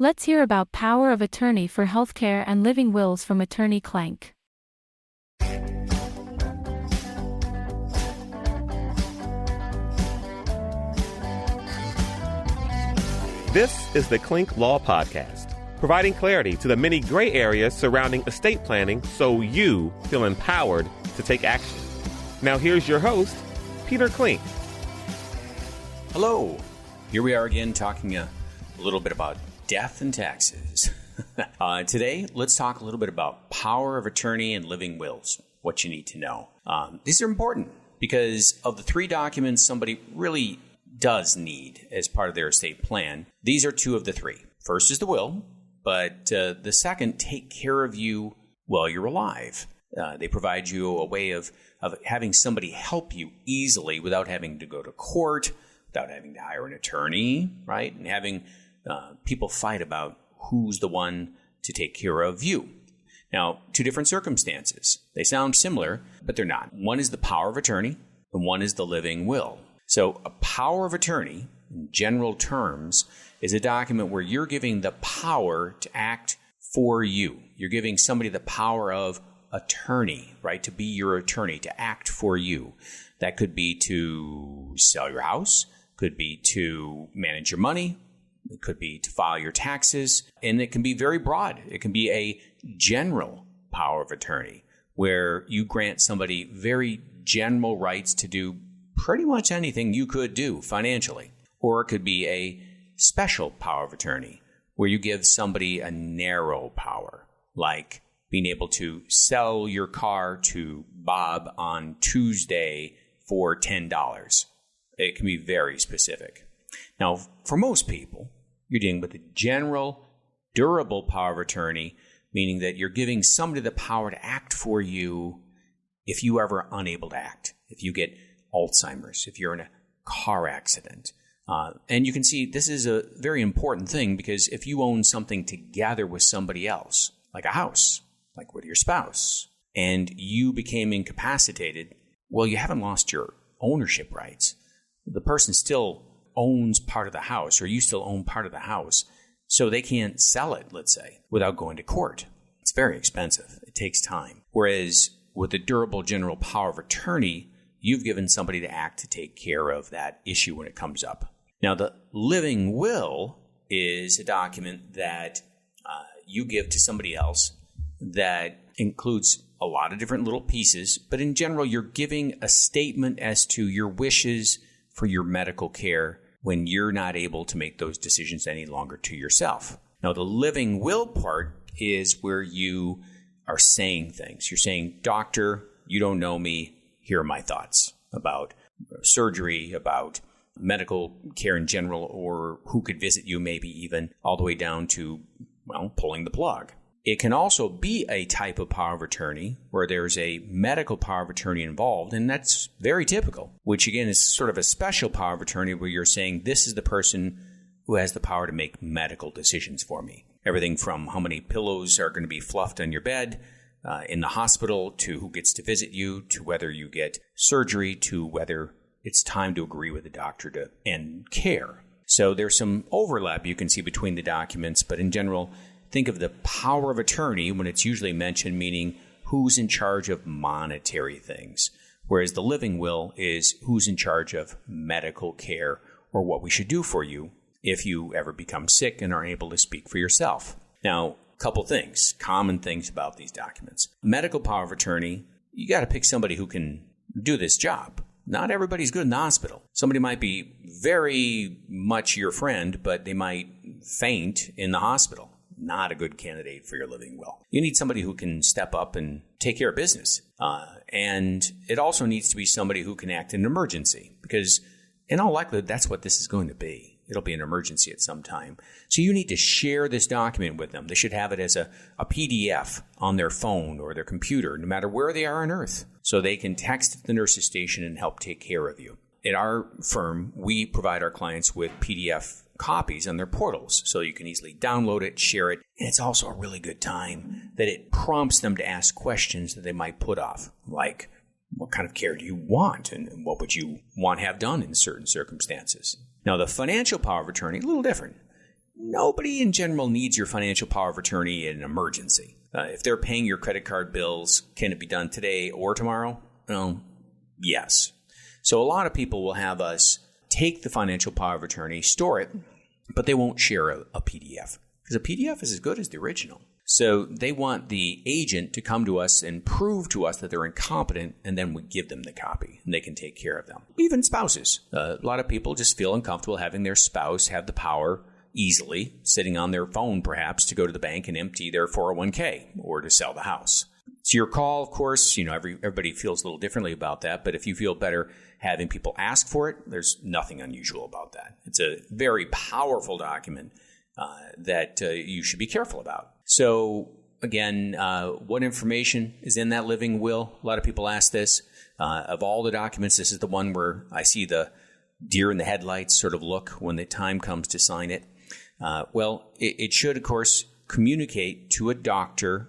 Let's hear about power of attorney for healthcare and living wills from Attorney Clank. This is the Clink Law Podcast, providing clarity to the many gray areas surrounding estate planning so you feel empowered to take action. Now here's your host, Peter Clink. Hello. Here we are again talking a little bit about death and taxes. Today, let's talk a little bit about power of attorney and living wills, what you need to know. These are important because of the three documents somebody really does need as part of their estate plan. These are two of the three. First is the will, but the second, take care of you while you're alive. They provide you a way of having somebody help you easily without having to go to court, without having to hire an attorney, right? And having people fight about who's the one to take care of you. Now, two different circumstances. They sound similar, but they're not. One is the power of attorney, and one is the living will. So a power of attorney, in general terms, is a document where you're giving the power to act for you. You're giving somebody the power of attorney, right? To be your attorney, to act for you. That could be to sell your house, could be to manage your money, it could be to file your taxes, and it can be very broad. It can be a general power of attorney where you grant somebody very general rights to do pretty much anything you could do financially. Or it could be a special power of attorney where you give somebody a narrow power, like being able to sell your car to Bob on Tuesday for $10. It can be very specific. Now, for most people, you're dealing with a general, durable power of attorney, meaning that you're giving somebody the power to act for you if you ever are unable to act, if you get Alzheimer's, if you're in a car accident. And you can see this is a very important thing because if you own something together with somebody else, like a house, like with your spouse, and you became incapacitated, well, you haven't lost your ownership rights. The person still owns part of the house, or you still own part of the house, so they can't sell it, let's say, without going to court. It's very expensive. It takes time. Whereas with the durable general power of attorney, you've given somebody to act to take care of that issue when it comes up. Now, the living will is a document that you give to somebody else that includes a lot of different little pieces, but in general, you're giving a statement as to your wishes for your medical care when you're not able to make those decisions any longer to yourself. Now, the living will part is where you are saying things. You're saying, doctor, you don't know me. Here are my thoughts about surgery, about medical care in general, or who could visit you, maybe even all the way down to, well, pulling the plug. It can also be a type of power of attorney where there's a medical power of attorney involved, and that's very typical, which again is sort of a special power of attorney where you're saying this is the person who has the power to make medical decisions for me. Everything from how many pillows are going to be fluffed on your bed, in the hospital, to who gets to visit you, to whether you get surgery, to whether it's time to agree with the doctor to end care. So there's some overlap you can see between the documents, but in general, think of the power of attorney when it's usually mentioned, meaning who's in charge of monetary things, whereas the living will is who's in charge of medical care or what we should do for you if you ever become sick and aren't able to speak for yourself. Now, couple things, common things about these documents. Medical power of attorney, you got to pick somebody who can do this job. Not everybody's good in the hospital. Somebody might be very much your friend, but they might faint in the hospital. Not a good candidate for your living will. You need somebody who can step up and take care of business. And it also needs to be somebody who can act in an emergency, because in all likelihood, that's what this is going to be. It'll be an emergency at some time. So you need to share this document with them. They should have it as a PDF on their phone or their computer, no matter where they are on Earth, so they can text the nurse's station and help take care of you. At our firm, we provide our clients with PDF copies on their portals, so you can easily download it, share it, and it's also a really good time that it prompts them to ask questions that they might put off, like, what kind of care do you want, and what would you want to have done in certain circumstances? Now, the financial power of attorney, a little different. nobody in general needs your financial power of attorney in an emergency. If they're paying your credit card bills, can it be done today or tomorrow? Well, yes. So a lot of people will have us take the financial power of attorney, store it, but they won't share a PDF because a PDF is as good as the original. So they want the agent to come to us and prove to us that they're incompetent, and then we give them the copy and they can take care of them. Even spouses. A lot of people just feel uncomfortable having their spouse have the power easily, sitting on their phone perhaps, to go to the bank and empty their 401k or to sell the house. It's your call, of course. Everybody feels a little differently about that, but if you feel better having people ask for it, there's nothing unusual about that. It's a very powerful document that you should be careful about. So again, what information is in that living will? A lot of people ask this. Of all the documents, this is the one where I see the deer in the headlights sort of look when the time comes to sign it. It should, of course, communicate to a doctor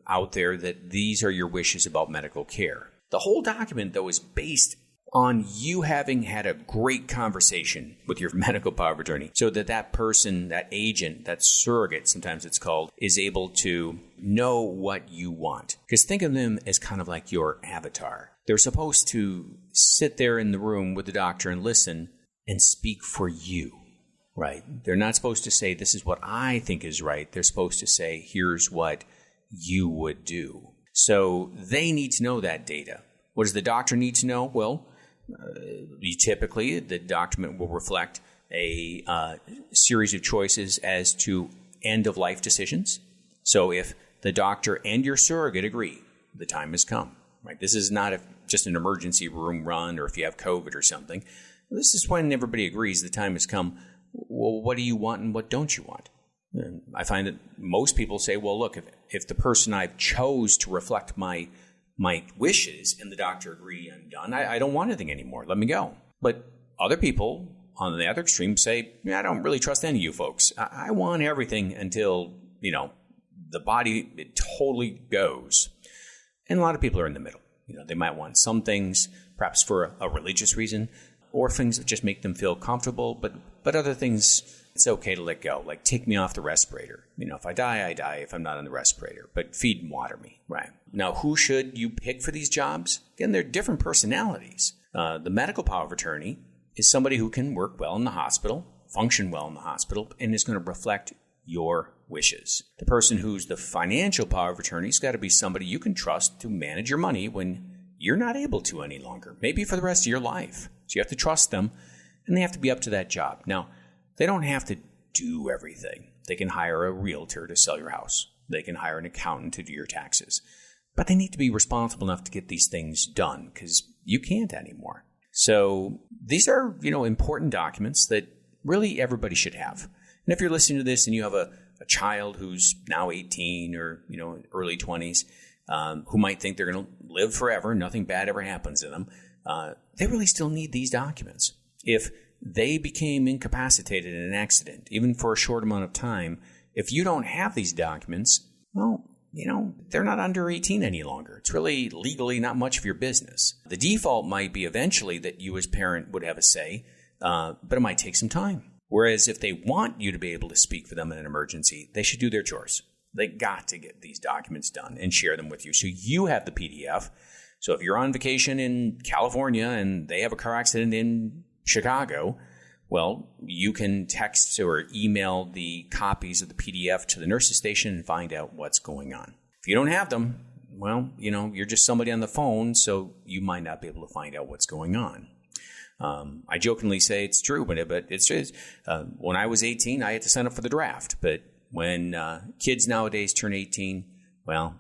out there that these are your wishes about medical care. The whole document, though, is based on you having had a great conversation with your medical power of attorney so that that person, that agent, that surrogate, sometimes it's called, is able to know what you want. Because think of them as kind of like your avatar. They're supposed to sit there in the room with the doctor and listen and speak for you, right? They're not supposed to say, this is what I think is right. They're supposed to say, here's what you would do. So they need to know that data. What does the doctor need to know? Well, typically the document will reflect a series of choices as to end-of-life decisions. So if the doctor and your surrogate agree, the time has come. Right? This is not just an emergency room run or if you have COVID or something. This is when everybody agrees the time has come. Well, what do you want and what don't you want? And I find that most people say, well, look, if the person I've chose to reflect my wishes and the doctor agree I'm done, I don't want anything anymore. Let me go. But other people on the other extreme say, I don't really trust any of you folks. I want everything until, the body, it totally goes. And a lot of people are in the middle. They might want some things, perhaps for a religious reason, or things that just make them feel comfortable. But other things, it's okay to let go. Like, take me off the respirator. If I die, I die if I'm not on the respirator. But feed and water me, right? Now, who should you pick for these jobs? Again, they're different personalities. The medical power of attorney is somebody who can work well in the hospital, function well in the hospital, and is going to reflect your wishes. The person who's the financial power of attorney has got to be somebody you can trust to manage your money when you're not able to any longer, maybe for the rest of your life. So you have to trust them, and they have to be up to that job. Now, they don't have to do everything. They can hire a realtor to sell your house. They can hire an accountant to do your taxes. But they need to be responsible enough to get these things done because you can't anymore. So these are, important documents that really everybody should have. And if you're listening to this and you have a child who's now 18 or, early 20s, who might think they're going to live forever, nothing bad ever happens to them, they really still need these documents. If they became incapacitated in an accident, even for a short amount of time, if you don't have these documents, well, they're not under 18 any longer. It's really legally not much of your business. The default might be eventually that you as parent would have a say, but it might take some time. Whereas if they want you to be able to speak for them in an emergency, they should do their chores. They got to get these documents done and share them with you. So you have the PDF. So if you're on vacation in California and they have a car accident in Chicago, well, you can text or email the copies of the PDF to the nurse's station and find out what's going on. If you don't have them, well, you're just somebody on the phone, so you might not be able to find out what's going on. I jokingly say it's true, but it's just, when I was 18, I had to sign up for the draft. But when kids nowadays turn 18, well,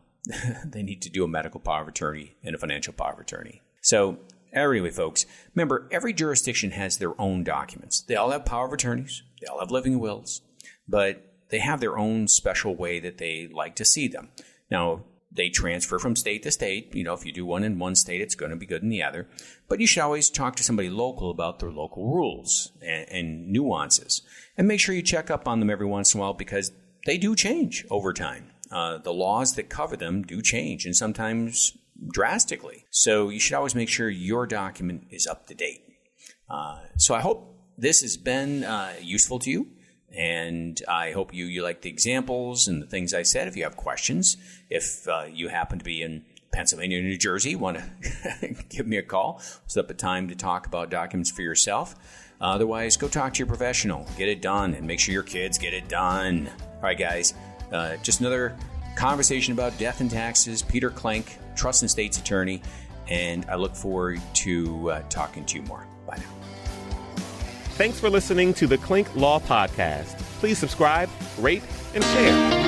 they need to do a medical power of attorney and a financial power of attorney. So anyway, folks, remember, every jurisdiction has their own documents. They all have power of attorneys. They all have living wills. But they have their own special way that they like to see them. Now, they transfer from state to state. If you do one in one state, it's going to be good in the other. But you should always talk to somebody local about their local rules and nuances. And make sure you check up on them every once in a while because they do change over time. The laws that cover them do change, and sometimes drastically. So you should always make sure your document is up to date. So I hope this has been useful to you. And I hope you like the examples and the things I said. If you have questions, if you happen to be in Pennsylvania or New Jersey, want to give me a call. Set up a time to talk about documents for yourself. Otherwise, go talk to your professional. Get it done, and make sure your kids get it done. All right, guys. Just another conversation about death and taxes. Peter Klenk, Trust and Estates Attorney, and I look forward to talking to you more. Bye now. Thanks for listening to the Clink Law Podcast. Please subscribe, rate, and share.